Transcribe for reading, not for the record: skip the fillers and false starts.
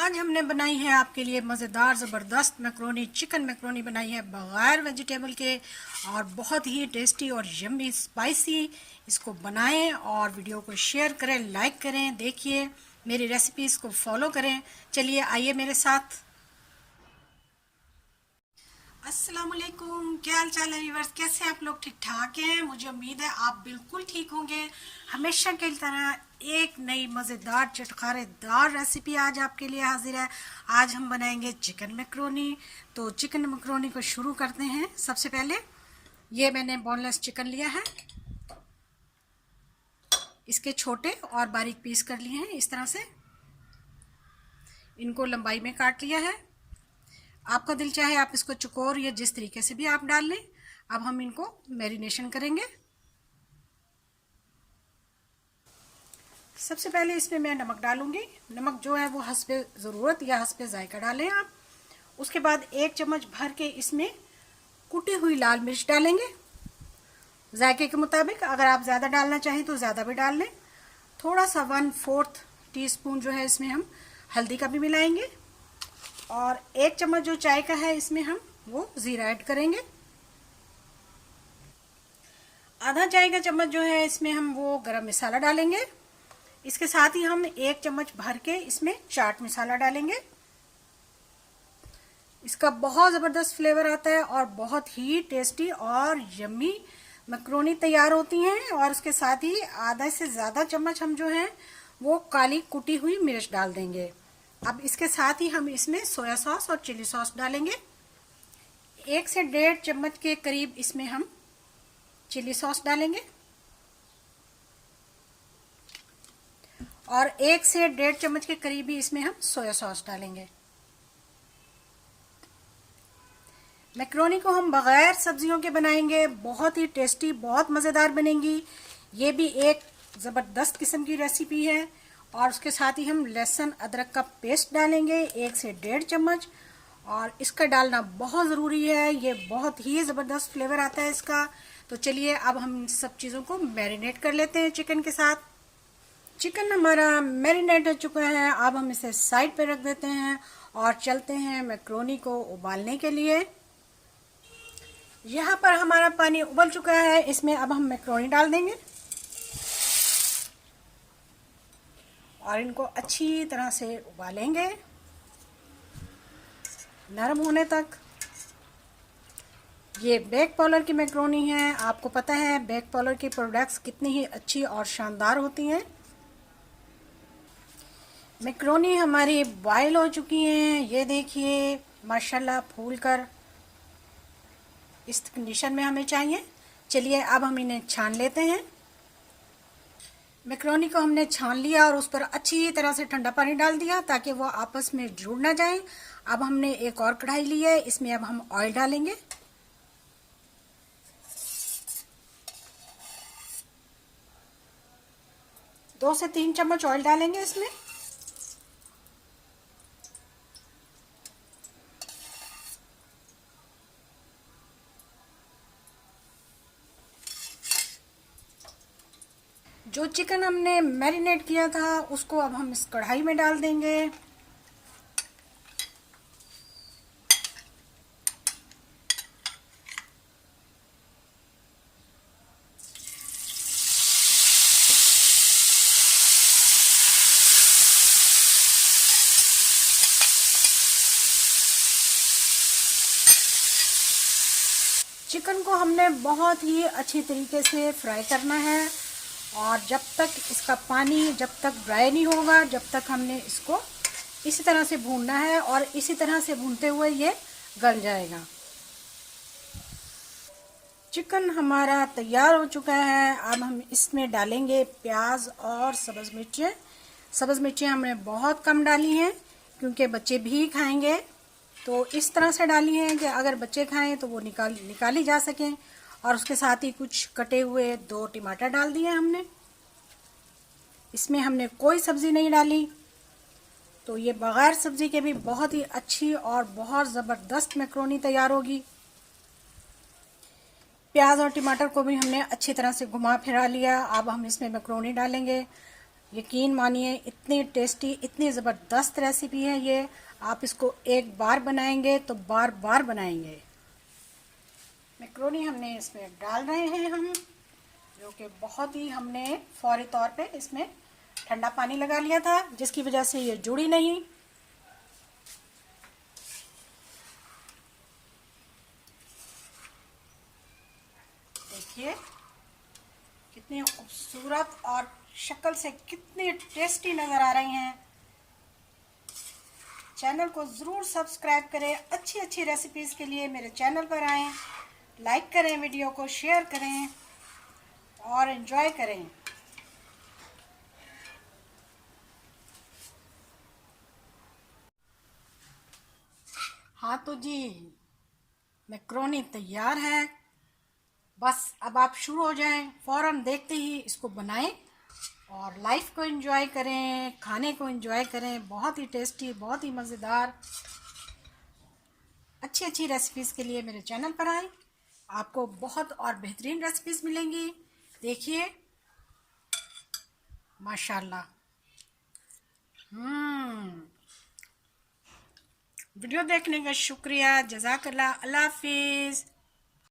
आज हमने बनाई है आपके लिए मज़ेदार ज़बरदस्त मैक्रोनी, चिकन मैक्रोनी बनाई है बग़ैर वेजिटेबल के और बहुत ही टेस्टी और यम्मी स्पाइसी। इसको बनाएं और वीडियो को शेयर करें, लाइक करें, देखिए मेरी रेसिपीज़ को फॉलो करें। चलिए आइए मेरे साथ। अस्सलाम वालेकुम, क्या हाल चाल है व्यूअर्स, कैसे आप लोग? ठीक ठाक हैं, मुझे उम्मीद है आप बिल्कुल ठीक होंगे। हमेशा की तरह एक नई मज़ेदार चटखारेदार रेसिपी आज आपके लिए हाजिर है। आज हम बनाएंगे चिकन मैक्रोनी। तो चिकन मैक्रोनी को शुरू करते हैं। सबसे पहले ये मैंने बोनलेस चिकन लिया है, इसके छोटे और बारीक पीस कर लिए हैं। इस तरह से इनको लंबाई में काट लिया है। आपका दिल चाहे आप इसको चौकोर या जिस तरीके से भी आप डाल लें। अब हम इनको मैरिनेशन करेंगे। सबसे पहले इसमें मैं नमक डालूंगी। नमक जो है वो हस्बे ज़रूरत या हस्बे जायका डालें आप। उसके बाद 1 चम्मच भर के इसमें कुटी हुई लाल मिर्च डालेंगे जायके के मुताबिक। अगर आप ज़्यादा डालना चाहें तो ज़्यादा भी डाल लें। थोड़ा सा 1/4 टीस्पून जो है इसमें हम हल्दी का भी मिलाएंगे और 1 चम्मच जो चाय का है इसमें हम वो ज़ीरा ऐड करेंगे। आधा चाय का चम्मच जो है इसमें हम वो गरम मसाला डालेंगे। इसके साथ ही हम 1 चम्मच भर के इसमें चाट मसाला डालेंगे। इसका बहुत ज़बरदस्त फ्लेवर आता है और बहुत ही टेस्टी और यम्मी मैक्रोनी तैयार होती हैं। और उसके साथ ही आधा से ज़्यादा चम्मच हम जो है वो काली कुटी हुई मिर्च डाल देंगे। अब इसके साथ ही हम इसमें सोया सॉस और चिली सॉस डालेंगे। 1 से 1.5 चम्मच के करीब इसमें हम चिली सॉस डालेंगे और 1 से 1.5 चम्मच के करीब ही इसमें हम सोया सॉस डालेंगे। मैक्रोनी को हम बगैर सब्जियों के बनाएंगे, बहुत ही टेस्टी, बहुत मज़ेदार बनेंगी। ये भी एक ज़बरदस्त किस्म की रेसिपी है। और उसके साथ ही हम लहसुन अदरक का पेस्ट डालेंगे 1 से 1.5 चम्मच और इसका डालना बहुत ज़रूरी है। ये बहुत ही ज़बरदस्त फ्लेवर आता है इसका। तो चलिए अब हम सब चीज़ों को मैरिनेट कर लेते हैं चिकन के साथ। चिकन हमारा मैरिनेट हो चुका है। अब हम इसे साइड पे रख देते हैं और चलते हैं मैक्रोनी को उबालने के लिए। यहाँ पर हमारा पानी उबल चुका है, इसमें अब हम मैक्रोनी डाल देंगे और इनको अच्छी तरह से उबालेंगे नरम होने तक। ये बेक पॉलर की मैक्रोनी है। आपको पता है बेक पॉलर की प्रोडक्ट्स कितनी ही अच्छी और शानदार होती हैं। मैक्रोनी हमारी बॉयल हो चुकी हैं। ये देखिए माशाल्लाह फूलकर इस कंडीशन में हमें चाहिए। चलिए अब हम इन्हें छान लेते हैं। मैक्रोनी को हमने छान लिया और उस पर अच्छी तरह से ठंडा पानी डाल दिया ताकि वो आपस में जुड़ ना जाए। अब हमने एक और कढ़ाई ली है, इसमें अब हम ऑयल डालेंगे। दो से 3 चम्मच ऑयल डालेंगे इसमें। जो चिकन हमने मैरिनेट किया था उसको अब हम इस कढ़ाई में डाल देंगे। चिकन को हमने बहुत ही अच्छी तरीके से फ्राई करना है और जब तक इसका पानी जब तक ड्राई नहीं होगा जब तक हमने इसको इसी तरह से भूनना है और इसी तरह से भूनते हुए ये गल जाएगा। चिकन हमारा तैयार हो चुका है। अब हम इसमें डालेंगे प्याज और सब्ज़ मिर्चें। सब्ज़ मिर्चें हमने बहुत कम डाली हैं क्योंकि बच्चे भी खाएंगे। तो इस तरह से डाली हैं कि अगर बच्चे खाएं तो वो निकाली जा सकें। और उसके साथ ही कुछ कटे हुए 2 टमाटर डाल दिए हमने। इसमें हमने कोई सब्ज़ी नहीं डाली। तो ये बग़ैर सब्ज़ी के भी बहुत ही अच्छी और बहुत ज़बरदस्त मैक्रोनी तैयार होगी। प्याज और टमाटर को भी हमने अच्छी तरह से घुमा फिरा लिया। अब हम इसमें मैक्रोनी डालेंगे। यकीन मानिए इतनी टेस्टी, इतनी ज़बरदस्त रेसिपी है ये। आप इसको एक बार बनाएंगे तो बार बार बनाएंगे। मैक्रोनी हमने इसमें डाल रहे हैं हम, जो कि बहुत ही हमने फौरी तौर पे इसमें ठंडा पानी लगा लिया था, जिसकी वजह से ये जुड़ी नहीं। देखिए कितनी खूबसूरत और शक्ल से कितनी टेस्टी नज़र आ रही हैं। चैनल को ज़रूर सब्सक्राइब करें। अच्छी अच्छी रेसिपीज़ के लिए मेरे चैनल पर आएँ, लाइक करें, वीडियो को शेयर करें और एंजॉय करें। हाँ तो जी, मैक्रोनी तैयार है। बस अब आप शुरू हो जाएं, फ़ौरन देखते ही इसको बनाएं और लाइफ को एंजॉय करें, खाने को एंजॉय करें। बहुत ही टेस्टी, बहुत ही मज़ेदार। अच्छी अच्छी रेसिपीज़ के लिए मेरे चैनल पर आएं, आपको बहुत और बेहतरीन रेसिपीज़ मिलेंगी। देखिए माशाल्लाह। वीडियो देखने का शुक्रिया। जज़ाकल्लाह। अल्लाह हाफिज़।